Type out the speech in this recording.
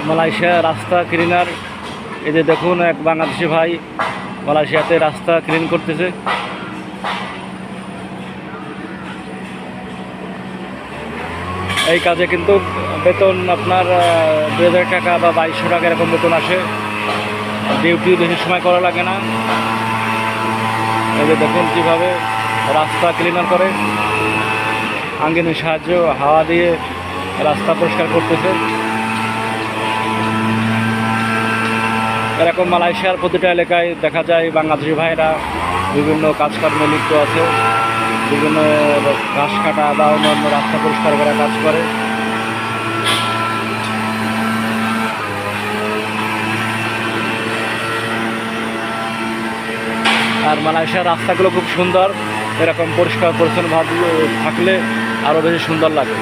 Malaysia রাস্তা cleaner. এই যে দেখুন, এক বাংলাদেশি ভাই মালয়েশিয়াতে রাস্তা ক্লিন করতেছে। এই কাজে কিন্তু বেতন আপনার 2000 টাকা বা 2200 টাকা এরকম বেতন আসে। ডিউটিও বেশি সময় করা লাগে না। এই যে দেখুন কীভাবে রাস্তা ক্লিনার করে, আঙ্গিনের সাহায্য হাওয়া দিয়ে রাস্তা পরিষ্কার করতেছে। এরকম মালয়েশিয়ার প্রতিটা এলাকায় দেখা যায় বাংলাদেশি ভাইরা বিভিন্ন কাজকর্মে লিপ্ত আছে, বিভিন্ন ঘাস কাটা বা অন্যান্য রাস্তা পরিষ্কার করা কাজ করে। আর মালয়েশিয়ার রাস্তাগুলো খুব সুন্দর, এরকম পরিষ্কার পরিচ্ছন্ন ভাবে থাকলে আরও বেশি সুন্দর লাগে।